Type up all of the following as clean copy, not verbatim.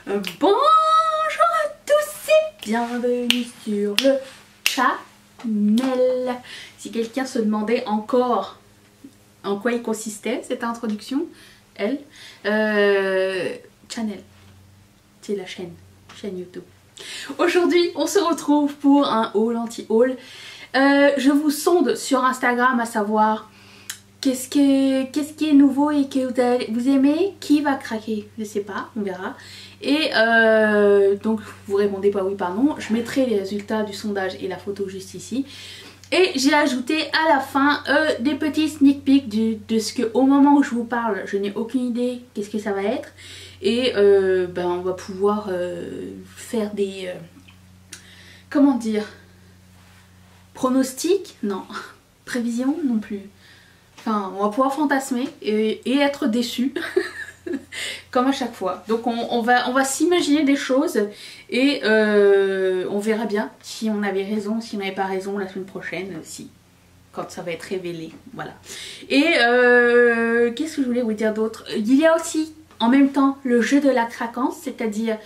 Bonjour à tous et bienvenue sur le channel. Si quelqu'un se demandait encore en quoi il consistait cette introduction, channel, c'est la chaîne YouTube. Aujourd'hui on se retrouve pour un haul anti-haul. Je vous sonde sur Instagram à savoir qu'est-ce qui est nouveau et que vous aimez, qui va craquer, je sais pas, on verra. Et donc vous répondez pas oui par non, je mettrai les résultats du sondage et la photo juste ici. Et j'ai ajouté à la fin des petits sneak peeks de ce que au moment où je vous parle, je n'ai aucune idée qu'est-ce que ça va être. Et on va pouvoir faire des... comment dire, pronostics? Non. Prévisions? Non plus. Enfin, on va pouvoir fantasmer et être déçus. Comme à chaque fois. Donc on va s'imaginer des choses et on verra bien si on avait raison, si on n'avait pas raison la semaine prochaine, quand ça va être révélé. Voilà. Et qu'est-ce que je voulais vous dire d'autre? Il y a aussi en même temps le jeu de la craquance, c'est-à-dire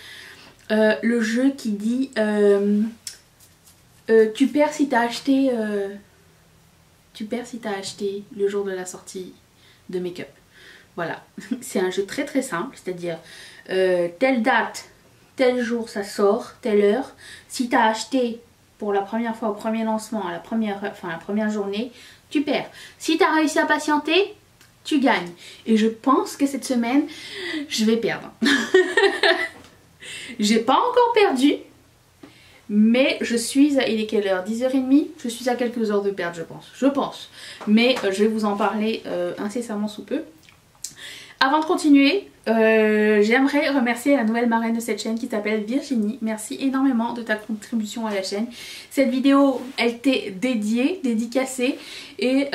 le jeu qui dit tu perds si t'as acheté le jour de la sortie de make-up. Voilà, c'est un jeu très très simple, c'est-à-dire telle date, tel jour ça sort, telle heure. Si tu as acheté pour la première fois au premier lancement, à la première journée, tu perds. Si tu as réussi à patienter, tu gagnes. Et je pense que cette semaine, je vais perdre. J'ai pas encore perdu, mais je suis à... il est quelle heure? 10h30. Je suis à quelques heures de perdre, je pense. Mais je vais vous en parler incessamment sous peu. Avant de continuer, j'aimerais remercier la nouvelle marraine de cette chaîne qui s'appelle Virginie. Merci énormément de ta contribution à la chaîne. Cette vidéo, elle t'est dédicacée et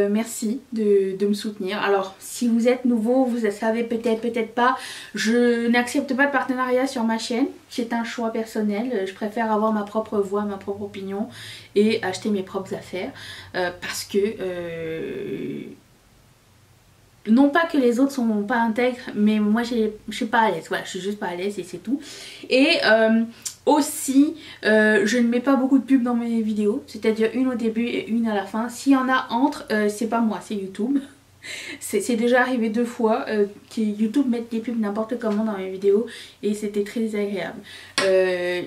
merci de me soutenir. Alors, si vous êtes nouveau, vous le savez peut-être pas, je n'accepte pas de partenariat sur ma chaîne. C'est un choix personnel. Je préfère avoir ma propre voix, ma propre opinion et acheter mes propres affaires parce que... non pas que les autres sont pas intègres, mais moi je suis pas à l'aise, voilà, je suis juste pas à l'aise et c'est tout. Et aussi, je ne mei pas beaucoup de pubs dans mes vidéos, c'est-à-dire une au début et une à la fin. S'il y en a entre, c'est pas moi, c'est YouTube. C'est déjà arrivé 2 fois que YouTube mette des pubs n'importe comment dans mes vidéos et c'était très désagréable.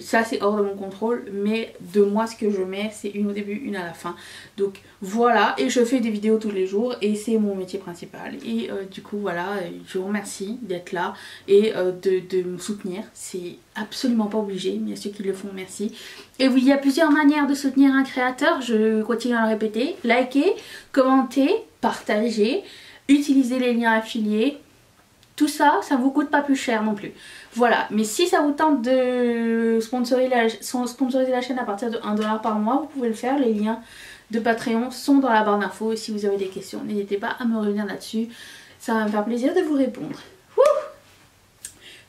Ça c'est hors de mon contrôle, mais de moi ce que je mets c'est une au début, une à la fin. Donc voilà, et je fais des vidéos tous les jours et c'est mon métier principal. Et du coup voilà, je vous remercie d'être là et de me soutenir. C'est absolument pas obligé, mais il y a ceux qui le font, merci. Et oui, il y a plusieurs manières de soutenir un créateur, je continue à le répéter. Liker, commenter, partager, utiliser les liens affiliés. Tout ça, ça vous coûte pas plus cher non plus. Voilà, mais si ça vous tente de sponsoriser la chaîne à partir de 1 $ par mois, vous pouvez le faire. Les liens de Patreon sont dans la barre d'infos. Et si vous avez des questions, n'hésitez pas à me revenir là-dessus. Ça va me faire plaisir de vous répondre.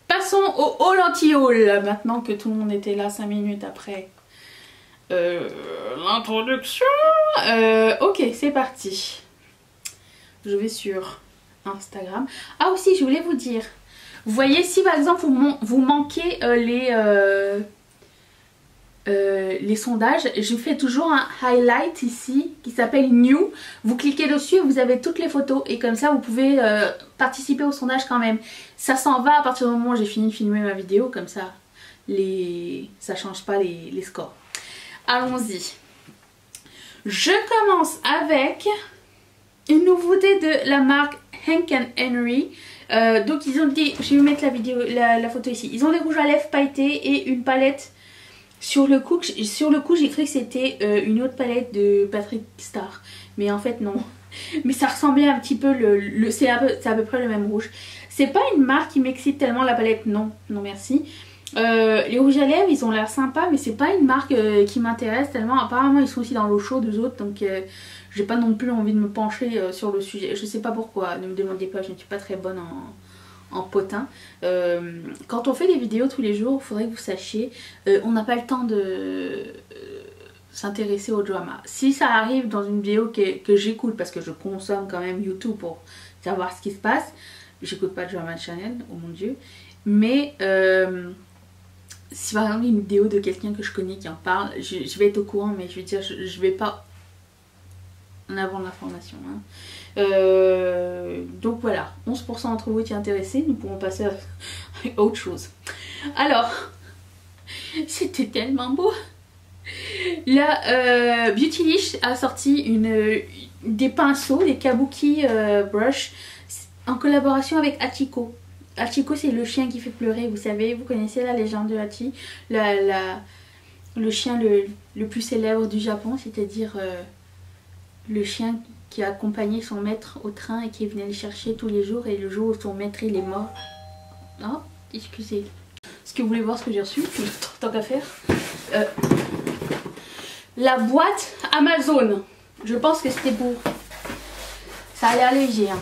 Passons au haul anti-haul, maintenant que tout le monde était là 5 minutes après l'introduction. Ok, c'est parti. Je vais sur Instagram. Ah aussi, je voulais vous dire, vous voyez si par exemple vous manquez les sondages, je fais toujours un highlight ici qui s'appelle New. Vous cliquez dessus et vous avez toutes les photos et comme ça vous pouvez participer au sondage quand même. Ça s'en va à partir du moment où j'ai fini de filmer ma vidéo, comme ça ça change pas les scores. Allons-y. Je commence avec une nouveauté de la marque Hank & Henry. Donc ils ont dit, je vais vous mettre la photo ici. Ils ont des rouges à lèvres pailletés et une palette. Sur le coup j'ai cru que c'était une autre palette de Patrick Star, mais en fait non. Mais ça ressemblait un petit peu, c'est à peu près le même rouge. C'est pas une marque qui m'excite tellement, la palette, non merci. Les rouges à lèvres ils ont l'air sympas, mais c'est pas une marque qui m'intéresse tellement. Apparemment ils sont aussi dans l'eau chaude, eux autres, donc j'ai pas non plus envie de me pencher sur le sujet. Je sais pas pourquoi, ne me demandez pas, je ne suis pas très bonne en potin. Quand on fait des vidéos tous les jours, il faudrait que vous sachiez, on n'a pas le temps de s'intéresser au drama. Si ça arrive dans une vidéo que j'écoute, parce que je consomme quand même YouTube pour savoir ce qui se passe, j'écoute pas Drama Channel, oh mon dieu, Mais si par exemple une vidéo de quelqu'un que je connais qui en parle, je vais être au courant, mais je veux dire, je vais pas en avant l'information. Hein. Donc voilà, 11% d'entre vous étaient intéressés, nous pourrons passer à autre chose. Alors, c'était tellement beau. La Beautylish a sorti des pinceaux, des kabuki brush en collaboration avec Hachiko. Hachiko, c'est le chien qui fait pleurer, vous savez, vous connaissez la légende de Hachi, le chien le plus célèbre du Japon, c'est-à-dire le chien qui a accompagné son maître au train et qui venait le chercher tous les jours, et le jour où son maître il est mort. Oh, excusez. Est-ce que vous voulez voir ce que j'ai reçu? Tant qu'à faire. La boîte Amazon. Je pense que c'était pour... Ça a l'air léger. Hein.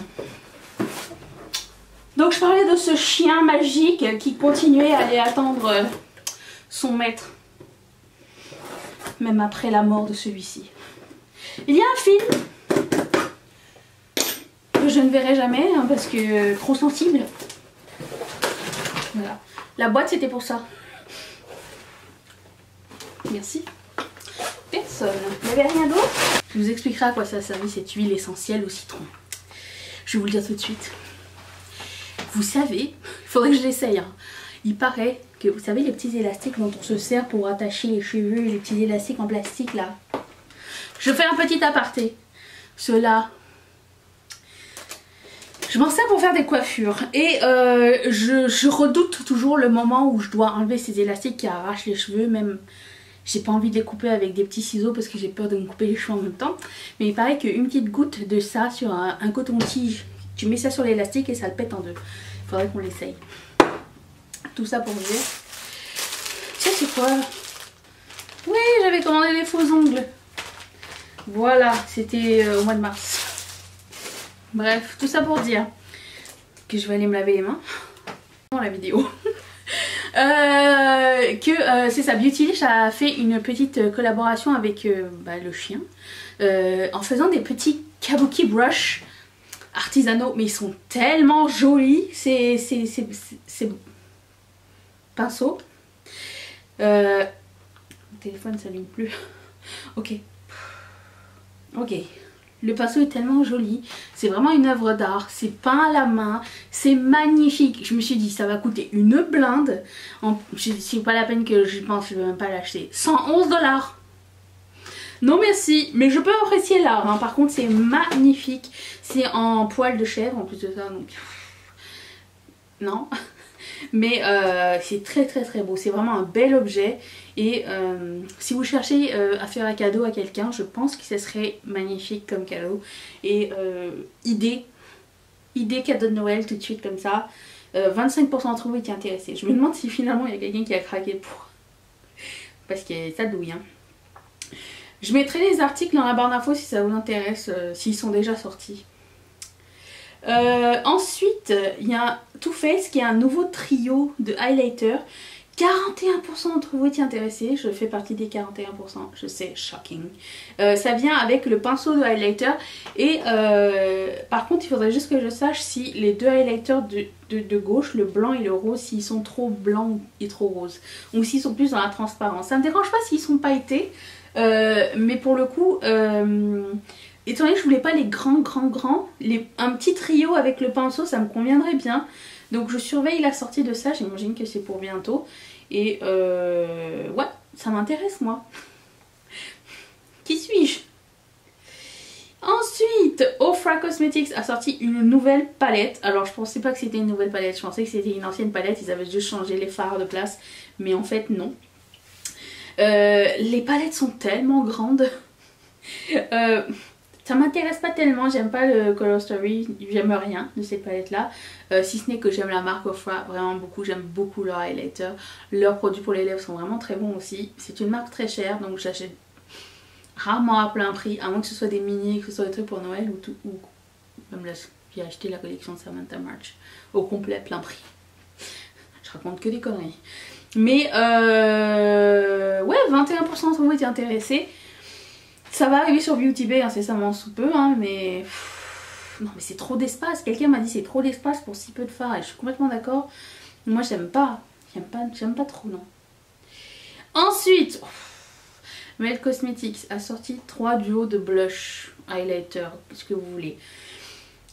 Donc je parlais de ce chien magique qui continuait à aller attendre son maître. Même après la mort de celui-ci. Il y a un film que je ne verrai jamais hein, parce que trop sensible. Voilà. La boîte c'était pour ça. Merci. Personne. Il n'y avait rien d'autre. Je vous expliquerai à quoi ça servait cette huile essentielle au citron. Je vais vous le dire tout de suite. Vous savez, il faudrait que je l'essaye. Hein. Il paraît que, vous savez, les petits élastiques dont on se sert pour attacher les cheveux, les petits élastiques en plastique là. Je fais un petit aparté. Ceux-là, je m'en sers pour faire des coiffures. Et je redoute toujours le moment où je dois enlever ces élastiques qui arrachent les cheveux. Même, j'ai pas envie de les couper avec des petits ciseaux parce que j'ai peur de me couper les cheveux en même temps. Mais il paraît qu'une petite goutte de ça sur un coton-tige, tu mets ça sur l'élastique et ça le pète en deux. Il faudrait qu'on l'essaye. Tout ça pour vous dire. Ça c'est quoi? Oui, j'avais commandé les faux ongles. Voilà, c'était au mois de mars. Bref, tout ça pour dire que je vais aller me laver les mains dans la vidéo. C'est ça, Beautylish a fait une petite collaboration avec le chien en faisant des petits kabuki brush artisanaux, mais ils sont tellement jolis ces pinceaux. Mon téléphone s'allume plus. Ok. Le pinceau est tellement joli, c'est vraiment une œuvre d'art, c'est peint à la main, c'est magnifique. Je me suis dit ça va coûter une blinde, c'est pas la peine que je pense, je vais même pas l'acheter. 111 $. Non merci, mais je peux apprécier l'art, hein. Par contre c'est magnifique, c'est en poil de chèvre en plus de ça, donc non. Mais c'est très beau, c'est vraiment un bel objet. Et si vous cherchez à faire un cadeau à quelqu'un, je pense que ce serait magnifique comme cadeau. Et idée cadeau de Noël tout de suite comme ça. 25% d'entre vous étaient intéressés. Je me demande si finalement il y a quelqu'un qui a craqué pour. Parce que ça douille. Hein. Je mettrai les articles dans la barre d'infos si ça vous intéresse, s'ils sont déjà sortis. Ensuite, il y a Too Faced qui est un nouveau trio de highlighter. 41% d'entre vous étaient intéressés, je fais partie des 41%, je sais, shocking. Ça vient avec le pinceau de highlighter et par contre il faudrait juste que je sache si les deux highlighters de gauche, le blanc et le rose, s'ils sont trop blancs et trop roses ou s'ils sont plus dans la transparence. Ça me dérange pas s'ils sont pailletés, mais pour le coup, étant donné que je voulais pas les grands, un petit trio avec le pinceau ça me conviendrait bien. Donc je surveille la sortie de ça, j'imagine que c'est pour bientôt. Et ouais, ça m'intéresse moi. Qui suis-je? Ensuite, Ofra Cosmetics a sorti une nouvelle palette. Alors je pensais pas que c'était une nouvelle palette, je pensais que c'était une ancienne palette. Ils avaient juste changé les fards de place. Mais en fait non. Les palettes sont tellement grandes. Ça m'intéresse pas tellement, j'aime pas le Color Story, j'aime rien de cette palette là. Si ce n'est que j'aime la marque Ofra vraiment beaucoup, j'aime beaucoup leur highlighter. Leurs produits pour les lèvres sont vraiment très bons aussi. C'est une marque très chère donc j'achète rarement à plein prix, à moins que ce soit des mini, que ce soit des trucs pour Noël ou même là j'ai acheté la collection de Samantha March au complet plein prix. Je raconte que des conneries. Mais ouais, 21% d'entre vous étaient intéressés. Ça va arriver sur Beauty Bay incessamment sous peu, hein, mais... non mais c'est trop d'espace, quelqu'un m'a dit c'est trop d'espace pour si peu de fards et je suis complètement d'accord. Moi j'aime pas. J'aime pas trop, non. Ensuite, Mel Cosmetics a sorti 3 duos de blush, highlighter, ce que vous voulez.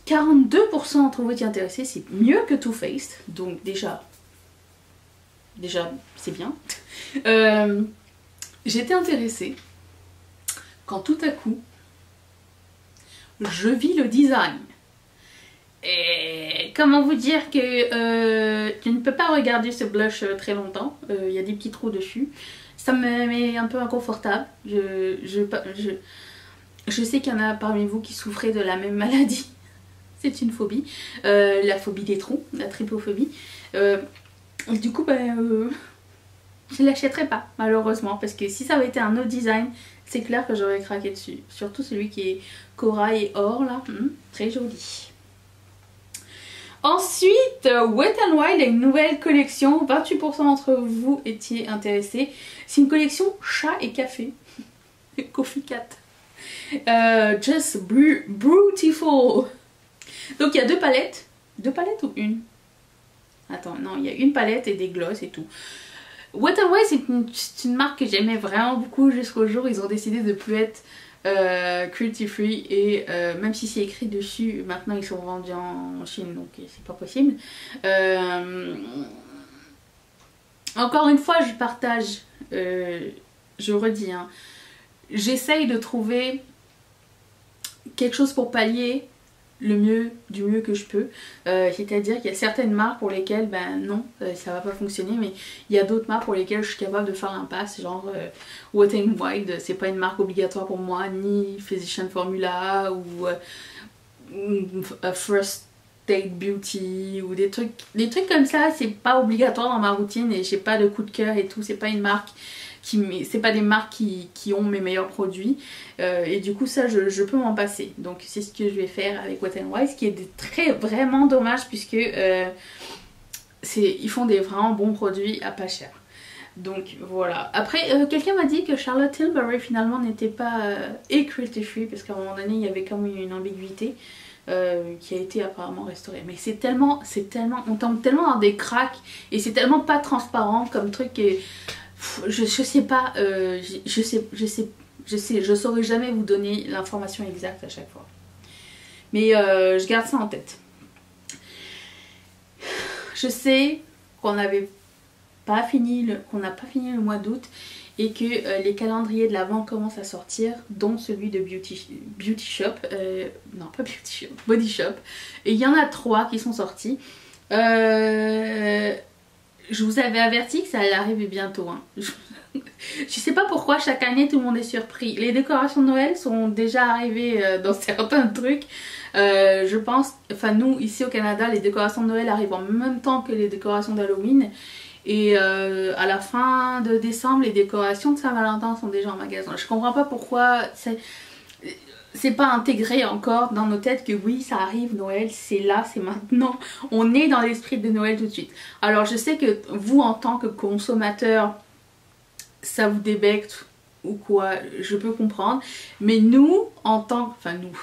42% d'entre vous étaient intéressés, c'est mieux que Too Faced, donc déjà c'est bien. J'étais intéressée quand tout à coup je vis le design. Et comment vous dire que je ne peux pas regarder ce blush très longtemps, il y a des petits trous dessus, ça me met un peu inconfortable. Je sais qu'il y en a parmi vous qui souffraient de la même maladie. C'est une phobie, la phobie des trous, la trypophobie. Du coup, je ne l'achèterai pas, malheureusement, parce que si ça avait été un autre design, c'est clair que j'aurais craqué dessus. Surtout celui qui est corail et or, là, très joli. Ensuite, Wet n Wild a une nouvelle collection, 28% d'entre vous étiez intéressés. C'est une collection chat et café, Coffee Cat. Just Beautiful. Donc il y a 2 palettes. 2 palettes ou une? Attends, non, il y a une palette et des gloss et tout. Wet n Wild, c'est une marque que j'aimais vraiment beaucoup jusqu'au jour où ils ont décidé de plus être cruelty free, et même si c'est écrit dessus, maintenant ils sont vendus en Chine, donc c'est pas possible. Encore une fois, je partage, je redis, hein, j'essaye de trouver quelque chose pour pallier du mieux que je peux, c'est-à-dire qu'il y a certaines marques pour lesquelles non, ça va pas fonctionner, mais il y a d'autres marques pour lesquelles je suis capable de faire l'impasse, genre Wet n Wild, c'est pas une marque obligatoire pour moi, ni Physician Formula ou First State Beauty ou des trucs comme ça, c'est pas obligatoire dans ma routine et j'ai pas de coup de cœur et tout, c'est pas une marque c'est pas des marques qui ont mes meilleurs produits, et du coup ça je peux m'en passer, donc c'est ce que je vais faire avec Wet n Wild, ce qui est vraiment dommage puisque ils font des vraiment bons produits à pas cher. Donc voilà. Après quelqu'un m'a dit que Charlotte Tilbury finalement n'était pas cruelty free, parce qu'à un moment donné il y avait quand même une ambiguïté qui a été apparemment restaurée, mais c'est tellement on tombe tellement dans des cracks et c'est tellement pas transparent comme truc, et je sais pas, je saurais jamais vous donner l'information exacte à chaque fois. Mais je garde ça en tête. Je sais qu'on n'a pas fini le mois d'août et que les calendriers de l'Avent commencent à sortir, dont celui de Beauty Shop, non pas Beauty Shop, Body Shop. Et il y en a 3 qui sont sortis. Je vous avais averti que ça allait arriver bientôt, hein. Je sais pas pourquoi chaque année tout le monde est surpris. Les décorations de Noël sont déjà arrivées dans certains trucs. Je pense, enfin nous ici au Canada, les décorations de Noël arrivent en même temps que les décorations d'Halloween. Et à la fin de décembre, les décorations de Saint-Valentin sont déjà en magasin. Je comprends pas pourquoi c'est pas intégré encore dans nos têtes que oui, ça arrive, Noël, c'est là, c'est maintenant. On est dans l'esprit de Noël tout de suite. Alors je sais que vous, en tant que consommateur, ça vous débecte ou quoi, je peux comprendre. Mais nous, enfin nous,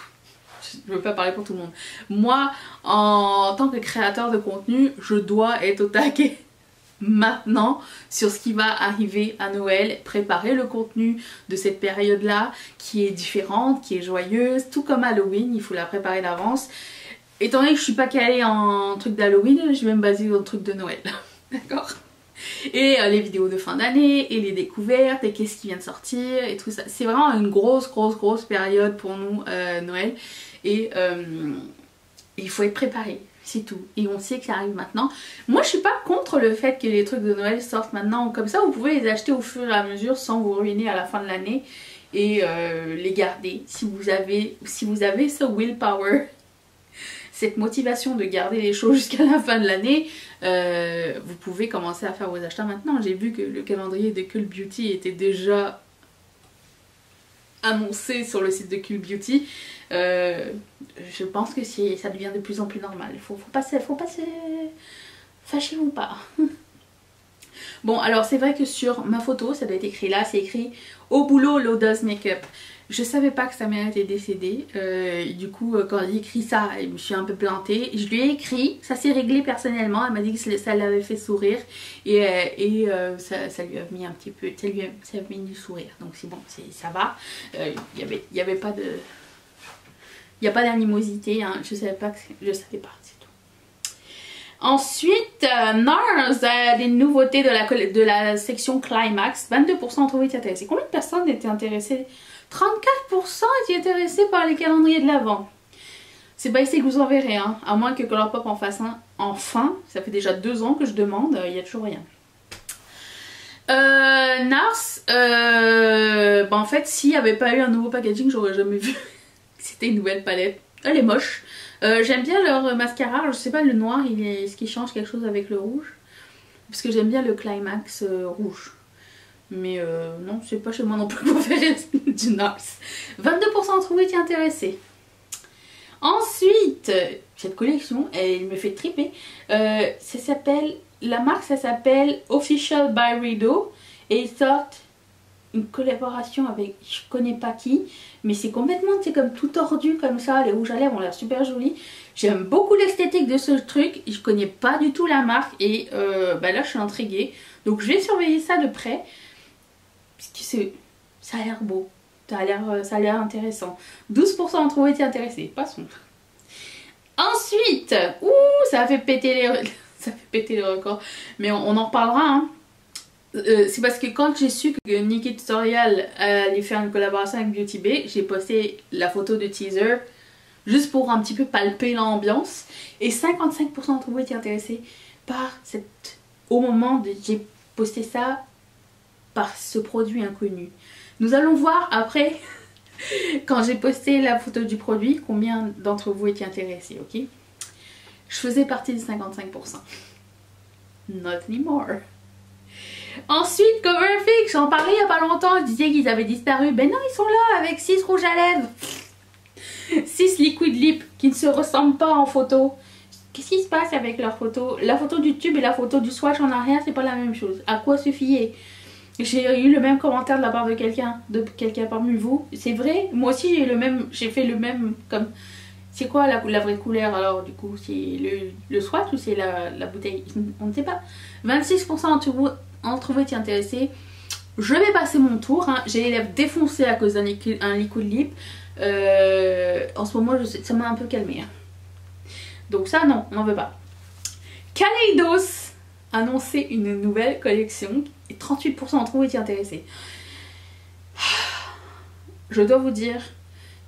je veux pas parler pour tout le monde. Moi, en tant que créateur de contenu, je dois être au taquet maintenant sur ce qui va arriver à Noël, préparer le contenu de cette période là qui est différente, qui est joyeuse, tout comme Halloween, il faut la préparer d'avance. Étant donné que je suis pas calée en truc d'Halloween, je vais me baser dans le truc de Noël. D'accord? Et les vidéos de fin d'année, et les découvertes, et qu'est-ce qui vient de sortir, et tout ça. C'est vraiment une grosse période pour nous, Noël. Et il faut être préparé. C'est tout. Et on sait que ça arrive maintenant. Moi je suis pas contre le fait que les trucs de Noël sortent maintenant. Comme ça vous pouvez les acheter au fur et à mesure sans vous ruiner à la fin de l'année. Et les garder. Si vous avez ce willpower, cette motivation de garder les choses jusqu'à la fin de l'année, vous pouvez commencer à faire vos achats maintenant. J'ai vu que le calendrier de Cult Beauty était déjà annoncé sur le site de Cult Beauty. Je pense que ça devient de plus en plus normal. Faut pas se... Fâchez-vous pas. Bon, alors c'est vrai que sur ma photo, ça doit être écrit là, c'est écrit au boulot Loda's Makeup. Je savais pas que sa mère était décédée. Du coup, quand j'ai écrit ça, je me suis un peu plantée. Je lui ai écrit, ça s'est réglé personnellement. Elle m'a dit que ça l'avait fait sourire. Et ça lui a mis un petit peu, ça lui a mis du sourire. Donc c'est bon, ça va. Il y avait pas de... Il n'y a pas d'animosité. Hein. Je savais pas, c'est tout. Ensuite, NARS a des nouveautés de la section Climax. 22% ont trouvé intéressés. Combien de personnes étaient intéressées? 34% étaient intéressés par les calendriers de l'Avent. C'est pas ici que vous en verrez, hein. À moins que Colourpop en fasse un enfin. Ça fait déjà 2 ans que je demande, il n'y a toujours rien. NARS, en fait, s'il n'y avait pas eu un nouveau packaging, j'aurais jamais vu. C'était une nouvelle palette. Elle est moche. J'aime bien leur mascara. Je sais pas, le noir, est-ce qu'il change quelque chose avec le rouge? Parce que j'aime bien le Climax rouge. Mais non, c'est pas chez moi non plus préféré du NARS. 22% ont trouvé t'y intéresser. Ensuite, cette collection, elle me fait triper. La marque, ça s'appelle Official by Rideau. Et ils sortent une collaboration avec je connais pas qui. Mais c'est complètement, c'est comme tout tordu comme ça. Les rouges à lèvres ont l'air super jolis. J'aime beaucoup l'esthétique de ce truc. Je connais pas du tout la marque. Et là, je suis intriguée. Donc je vais surveiller ça de près. Parce que ça a l'air beau, ça a l'air intéressant. 12% ont trouvé intéressés, passons. Ensuite, ça a fait péter les records, mais on en reparlera. Hein. C'est parce que quand j'ai su que Nikkie Tutorial allait faire une collaboration avec Beauty Bay, j'ai posté la photo de teaser juste pour un petit peu palper l'ambiance. Et 55% ont trouvé intéressés par au moment de j'ai posté ça. Par ce produit inconnu. Nous allons voir après, quand j'ai posté la photo du produit, combien d'entre vous étaient intéressés, ok? Je faisais partie des 55%. Not anymore. Ensuite, Coverfix, j'en parlais il n'y a pas longtemps, je disais qu'ils avaient disparu. Ben non, ils sont là avec 6 rouges à lèvres. 6 liquid lip qui ne se ressemblent pas en photo. Qu'est-ce qui se passe avec leurs photos? La photo du tube et la photo du swatch en arrière, c'est pas la même chose. À quoi se fier? J'ai eu le même commentaire de la part de quelqu'un parmi vous. C'est vrai, moi aussi j'ai fait le même comme... C'est quoi la vraie couleur alors du coup? C'est le swatch ou c'est la bouteille? On ne sait pas. 26% ont trouvé intéressé. Je vais passer mon tour. Hein. J'ai les lèvres défoncées à cause d'un liquid lip. En ce moment, ça m'a un peu calmé. Hein. Donc ça, non, on n'en veut pas. Kaleidos annoncer une nouvelle collection et 38% ont trouvé intéressés. Je dois vous dire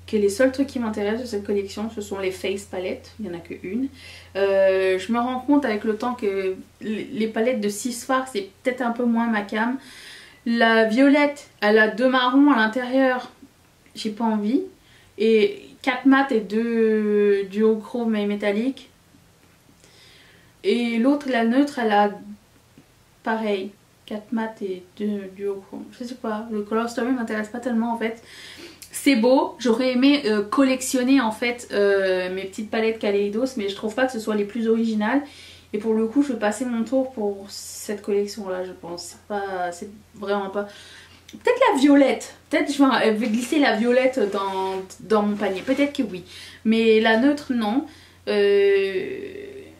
que les seuls trucs qui m'intéressent de cette collection, ce sont les face palettes. Il n'y en a qu'une. Je me rends compte avec le temps que les palettes de 6 fards, c'est peut-être un peu moins ma cam. La violette, elle a 2 marrons à l'intérieur. J'ai pas envie. Et 4 mat et 2 duochrome et métallique. Et l'autre, la neutre, elle a pareil, 4 mat et 2 duochrome. Je sais pas, le Color Story m'intéresse pas tellement en fait. C'est beau, j'aurais aimé collectionner en fait mes petites palettes Kaleidos, mais je trouve pas que ce soit les plus originales. Et pour le coup, je vais passer mon tour pour cette collection là, je pense. C'est vraiment pas... Peut-être la violette, peut-être je vais glisser la violette dans mon panier, peut-être que oui. Mais la neutre, non. Et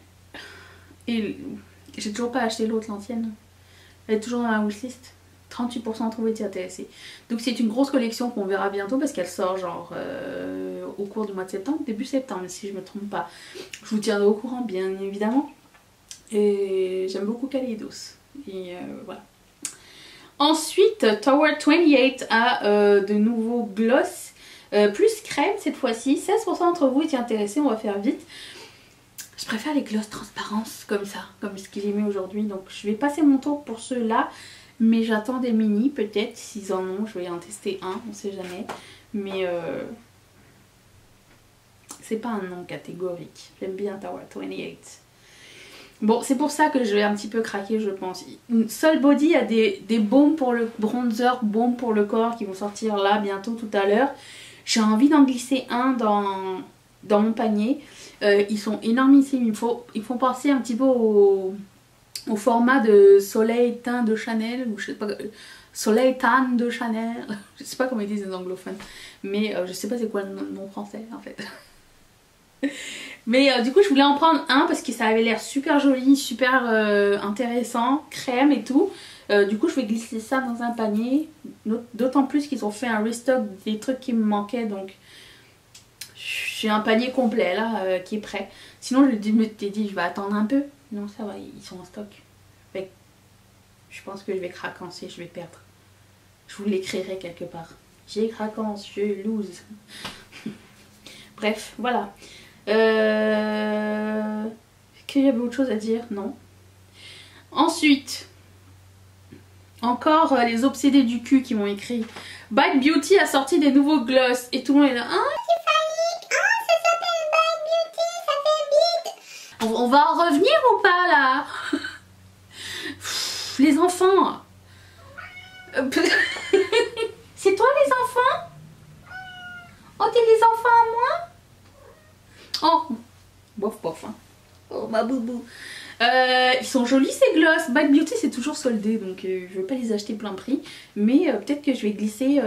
j'ai toujours pas acheté l'autre, l'ancienne. Elle est toujours dans la wishlist. 38% trouvé intéressés. Donc c'est une grosse collection qu'on verra bientôt parce qu'elle sort genre au cours du mois de septembre, début septembre si je me trompe pas. Je vous tiendrai au courant bien évidemment. Et j'aime beaucoup Kaleidos. Et voilà. Ensuite, Tower 28 a de nouveaux gloss. Plus crème cette fois-ci. 16% d'entre vous étaient intéressés, on va faire vite. Je préfère les gloss transparence comme ça, comme ce que j'ai mis aujourd'hui. Donc je vais passer mon tour pour ceux-là. Mais j'attends des mini peut-être, s'ils en ont, je vais en tester un, on sait jamais. Mais c'est pas un nom catégorique. J'aime bien Tower 28. Bon, c'est pour ça que je vais un petit peu craquer, je pense. Sol Body a des baumes pour le bronzer, baumes pour le corps qui vont sortir là bientôt tout à l'heure. J'ai envie d'en glisser un dans mon panier. Ils sont énormissimes. Ils font penser un petit peu au format de soleil teint de Chanel, ou je sais pas, soleil tan de Chanel, je sais pas comment ils disent les anglophones, mais je sais pas c'est quoi le nom français en fait. Mais du coup je voulais en prendre un parce que ça avait l'air super joli, super intéressant, crème et tout. Du coup je vais glisser ça dans un panier, d'autant plus qu'ils ont fait un restock des trucs qui me manquaient, donc j'ai un panier complet là qui est prêt. Sinon je m'étais dit je vais attendre un peu, non ça va, ils sont en stock. Fait, je pense que je vais craquancer, je vais perdre. Je vous l'écrirai quelque part. J'ai craquance, je lose. Bref, voilà. Est-ce qu'il y avait autre chose à dire? Non. Ensuite, encore les obsédés du cul qui m'ont écrit. Bite Beauty a sorti des nouveaux gloss et tout le monde est là. Ah, ça s'appelle Bite Beauty, ça fait vite. On va en revenir ou pas là? Les enfants. C'est toi les enfants? Oh, t'es les enfants à moi? Oh, bof bof. Hein. Oh ma boubou. Ils sont jolis ces gloss. Bite Beauty c'est toujours soldé donc je vais pas les acheter plein prix. Mais peut-être que je vais glisser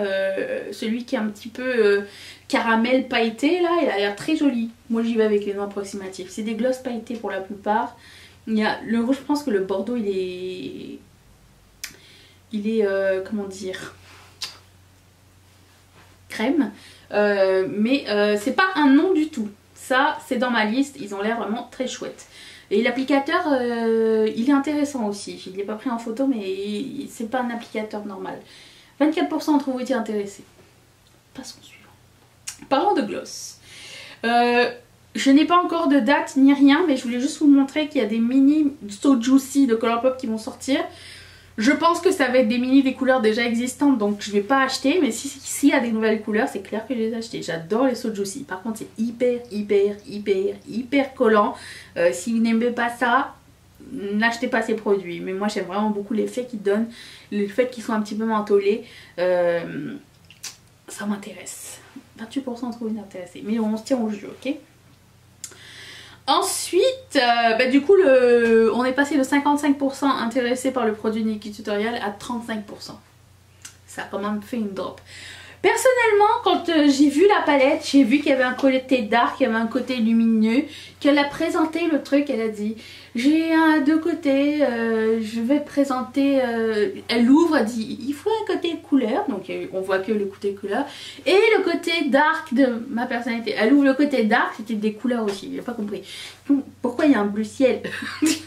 celui qui est un petit peu caramel pailleté là. Il a l'air très joli. Moi j'y vais avec les noms approximatifs. C'est des gloss pailletés pour la plupart. Il y a le rouge, je pense que le bordeaux il est comment dire, crème. Mais c'est pas un nom du tout. Ça c'est dans ma liste. Ils ont l'air vraiment très chouettes. Et l'applicateur, il est intéressant aussi. Je ne l'ai pas pris en photo, mais c'est pas un applicateur normal. 24% d'entre vous étiez intéressés. Passons au suivant. Parlons de gloss. Je n'ai pas encore de date ni rien, mais je voulais juste vous montrer qu'il y a des mini So Juicy de Colourpop qui vont sortir. Je pense que ça va être des mini des couleurs déjà existantes, donc je vais pas acheter. Mais s'il y a des nouvelles couleurs, c'est clair que je les ai achetées. J'adore les So Juicy. Par contre, c'est hyper collant. Si vous n'aimez pas ça, n'achetez pas ces produits. Mais moi, j'aime vraiment beaucoup l'effet qu'ils donnent. Le fait qu'ils soient un petit peu mentholés. Ça m'intéresse. 28% d'entre vous intéressés. Mais on se tient au jeu, ok? Ensuite, du coup, on est passé de 55% intéressé par le produit Nikkie Tutorial à 35%. Ça a quand même fait une drop. Personnellement, quand j'ai vu la palette, j'ai vu qu'il y avait un côté dark, qu'il y avait un côté lumineux, qu'elle a présenté le truc, elle a dit j'ai deux côtés, je vais présenter, elle ouvre, elle dit il faut un côté couleur, donc on voit que le côté couleur, et le côté dark de ma personnalité. Elle ouvre le côté dark, c'était des couleurs aussi, j'ai pas compris. Pourquoi il y a un bleu ciel? Je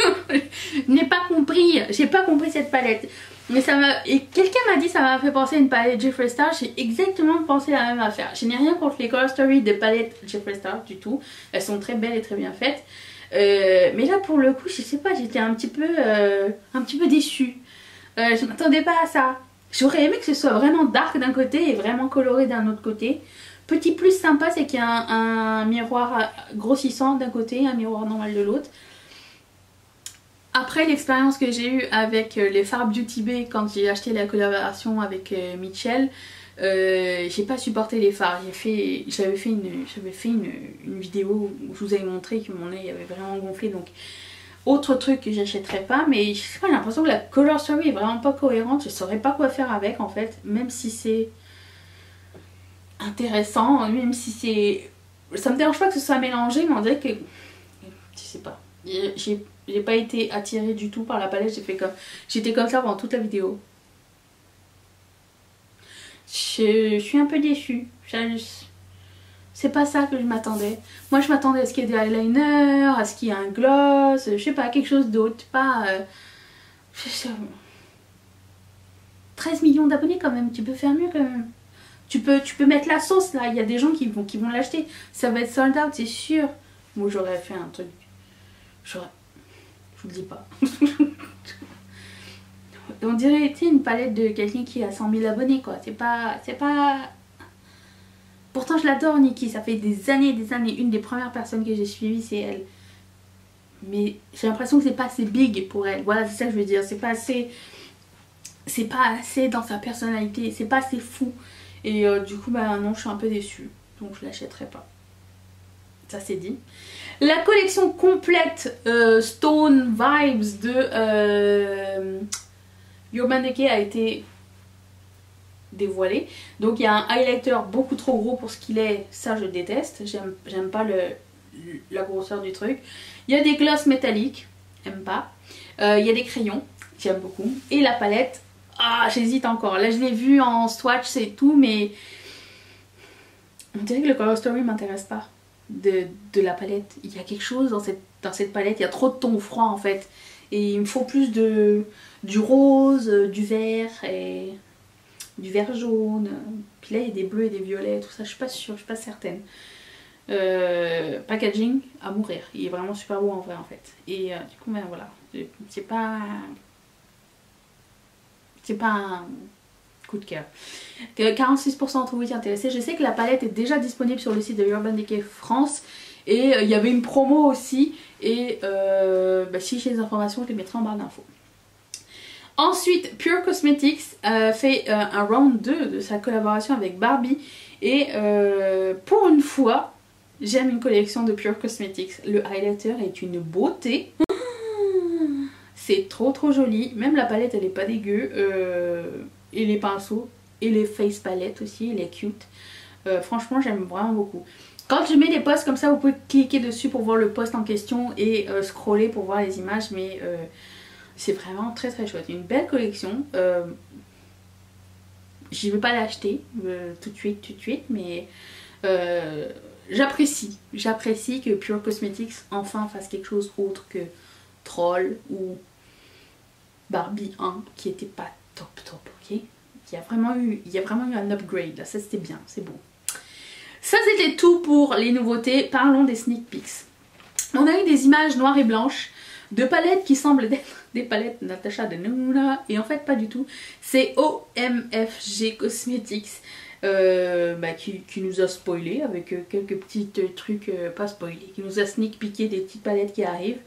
n'ai pas compris, j'ai pas compris cette palette. Mais ça m'a... Et quelqu'un m'a dit ça m'a fait penser à une palette Jeffree Star. J'ai exactement pensé la même affaire. Je n'ai rien contre les Color Story des palettes Jeffree Star du tout. Elles sont très belles et très bien faites. Mais là pour le coup je sais pas, j'étais un petit peu déçue. Je m'attendais pas à ça. J'aurais aimé que ce soit vraiment dark d'un côté et vraiment coloré d'un autre côté. Petit plus sympa c'est qu'il y a un miroir grossissant d'un côté et un miroir normal de l'autre. Après l'expérience que j'ai eue avec les fards Beauty Bay quand j'ai acheté la collaboration avec Mitchell, j'ai pas supporté les fards. J'avais fait une vidéo où je vous avais montré que mon œil avait vraiment gonflé, donc autre truc que j'achèterais pas. Mais je sais pas, j'ai l'impression que la Color Story est vraiment pas cohérente. Je saurais pas quoi faire avec en fait, même si c'est intéressant, même si c'est... Ça me dérange pas que ce soit mélangé, mais on dirait que... Je sais pas. J'ai pas été attirée du tout par la palette, j'étais comme ça pendant toute la vidéo. Je suis un peu déçue. C'est pas ça que je m'attendais. Moi je m'attendais à ce qu'il y ait des eyeliners, à ce qu'il y ait un gloss, je sais pas, quelque chose d'autre. Pas... 13 millions d'abonnés quand même, tu peux faire mieux quand même. Tu peux mettre la sauce là, il y a des gens qui vont l'acheter. Ça va être sold out, c'est sûr. Moi j'aurais fait un truc... Je vous le dis pas. On dirait une palette de quelqu'un qui a 100 000 abonnés quoi. C'est pas... Pourtant je l'adore Nikkie, ça fait des années. Une des premières personnes que j'ai suivies c'est elle. Mais j'ai l'impression que c'est pas assez big pour elle. Voilà, c'est ça que je veux dire. C'est pas assez... C'est pas assez dans sa personnalité. C'est pas assez fou. Et du coup bah non, je suis un peu déçue. Donc je l'achèterai pas. ça c'est dit. La collection complète Stone Vibes de Urban Decay a été dévoilée. Donc il y a un highlighter beaucoup trop gros pour ce qu'il est, ça je déteste, j'aime pas la grosseur du truc. Il y a des glosses métalliques, j'aime pas. Il y a des crayons, j'aime beaucoup. Et la palette, ah j'hésite encore. Là je l'ai vu en swatch c'est tout, mais on dirait que le Color Story m'intéresse pas de la palette. Il y a quelque chose dans cette palette, il y a trop de tons froids en fait. Et il me faut plus du rose, du vert et du vert jaune. Puis là il y a des bleus et des violets, tout ça, je suis pas sûre, je suis pas certaine. Packaging à mourir, il est vraiment super beau en vrai en fait. Et du coup ben voilà, c'est pas un coup de cœur. 46% d'entre vous étiez intéressés. Je sais que la palette est déjà disponible sur le site de Urban Decay France et il y avait une promo aussi et si j'ai des informations je les mettrai en barre d'infos. Ensuite, Pure Cosmetics fait un round 2 de sa collaboration avec Barbie et pour une fois j'aime une collection de Pure Cosmetics. Le highlighter est une beauté. C'est trop joli. Même la palette elle est pas dégueu. Et les pinceaux. Et les face palettes aussi. Elle est cute. Franchement j'aime vraiment beaucoup. Quand je mets des posts comme ça vous pouvez cliquer dessus pour voir le post en question. Et scroller pour voir les images. Mais c'est vraiment très chouette. Une belle collection. Je ne vais pas l'acheter tout de suite. Mais j'apprécie que Pure Cosmetics enfin fasse quelque chose autre que Troll ou Barbie 1 qui était pas top, ok. Il y a vraiment eu un upgrade là, ça c'était bien, c'est beau. Ça c'était tout pour les nouveautés. Parlons des sneak peeks. On a eu des images noires et blanches de palettes qui semblent être des palettes Natasha Denona et en fait pas du tout. C'est OMFG Cosmetics qui nous a spoilé avec quelques petits trucs pas spoilés, qui nous a sneak peeké des petites palettes qui arrivent.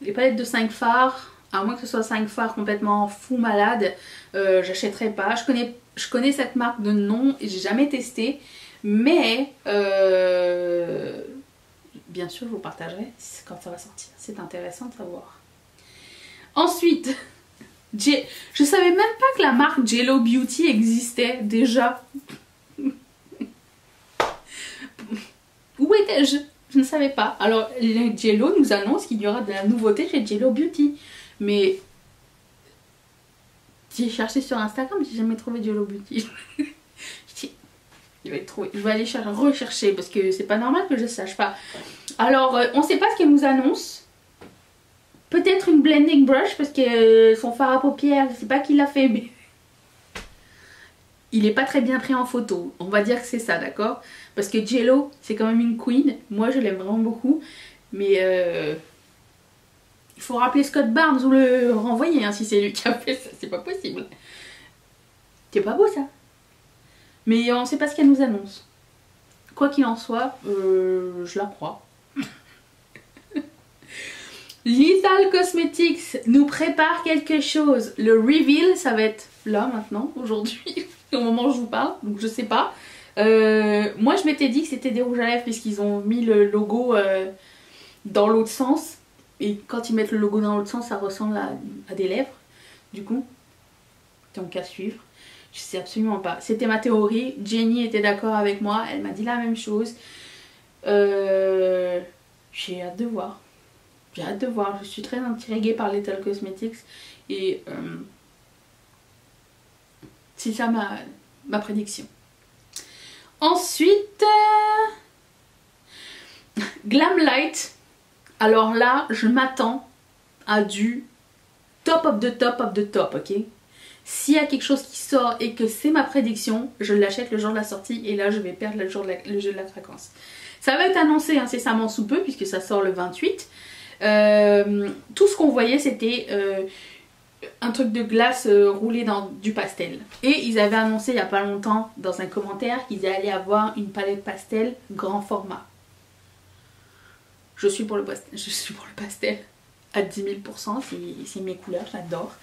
Les palettes de 5 fards, à moins que ce soit 5 fards complètement fou malade, j'achèterai pas. Je connais cette marque de nom et j'ai jamais testé, mais bien sûr je vous partagerai quand ça va sortir. C'est intéressant de savoir. Ensuite, je savais même pas que la marque Jello Beauty existait déjà. Où étais-je? Je ne savais pas. Alors, Jello nous annonce qu'il y aura de la nouveauté chez Jello Beauty. Mais j'ai cherché sur Instagram, j'ai jamais trouvé Jello Beauty. Je vais aller rechercher parce que c'est pas normal que je ne sache pas. Alors, on ne sait pas ce qu'elle nous annonce. Peut-être une blending brush parce que son fard à paupières, je ne sais pas qui l'a fait, mais il est pas très bien pris en photo. On va dire que c'est ça, d'accord? Parce que Jello, c'est quand même une queen. Moi, je l'aime vraiment beaucoup. Mais il faut rappeler Scott Barnes ou le renvoyer hein, si c'est lui qui a fait ça. C'est pas possible. C'est pas beau ça. Mais on sait pas ce qu'elle nous annonce. Quoi qu'il en soit, je la crois. Lethal Cosmetics nous prépare quelque chose. Le reveal, ça va être là maintenant, aujourd'hui, au moment où je vous parle, donc je sais pas. Moi je m'étais dit que c'était des rouges à lèvres puisqu'ils ont mis le logo dans l'autre sens. Et quand ils mettent le logo dans l'autre sens, ça ressemble à des lèvres. Du coup, donc à suivre. Je sais absolument pas. C'était ma théorie. Jenny était d'accord avec moi. Elle m'a dit la même chose. J'ai hâte de voir. J'ai hâte de voir. Je suis très intriguée par Lethal Cosmetics. Et c'est ça ma prédiction. Ensuite, Glamlight. Alors là, je m'attends à du top of the top of the top, ok? S'il y a quelque chose qui sort et que c'est ma prédiction, je l'achète le jour de la sortie et là je vais perdre le jeu de la fréquence. Ça va être annoncé incessamment sous peu puisque ça sort le 28. Tout ce qu'on voyait c'était un truc de glace roulé dans du pastel. Et ils avaient annoncé il n'y a pas longtemps dans un commentaire qu'ils allaient avoir une palette pastel grand format. Je suis pour le pastel à 10 000%, c'est mes couleurs, j'adore.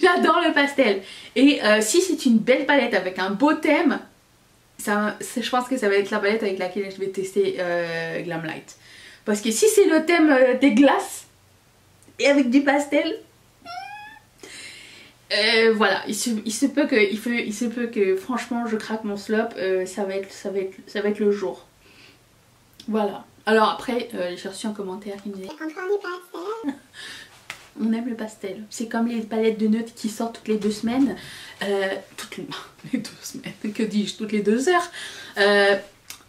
J'adore le pastel. Et si c'est une belle palette avec un beau thème, je pense que ça va être la palette avec laquelle je vais tester Glamlight. Parce que si c'est le thème des glaces et avec du pastel, voilà, il se peut que franchement je craque mon slop, ça va être le jour. Voilà. Alors après, j'ai reçu un commentaire qui me disait encore du pastel. On aime le pastel. C'est comme les palettes de neutres qui sortent toutes les 2 semaines. Toutes les 2 semaines, que dis-je, toutes les 2 heures.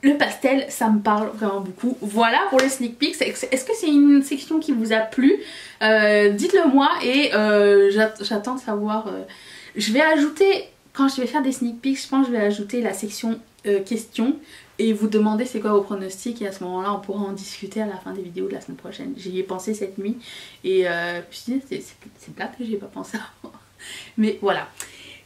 Le pastel, ça me parle vraiment beaucoup. Voilà pour les sneak peeks. Est-ce que c'est une section qui vous a plu? Dites-le moi et j'attends de savoir. Je vais ajouter, quand je vais faire des sneak peeks, je pense que je vais ajouter la section questions et vous demander c'est quoi vos pronostics, et à ce moment là on pourra en discuter à la fin des vidéos de la semaine prochaine. J'y ai pensé cette nuit et je me suis dit c'est plate que j'y ai pas pensé avant. Mais voilà.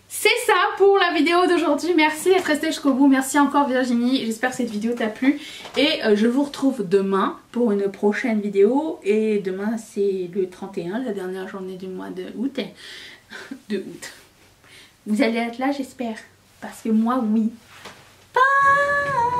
C'est ça pour la vidéo d'aujourd'hui. Merci d'être resté jusqu'au bout. Merci encore Virginie. J'espère que cette vidéo t'a plu. Et je vous retrouve demain pour une prochaine vidéo. Et demain c'est le 31, la dernière journée du mois de août. Vous allez être là j'espère. Parce que moi oui. Bye.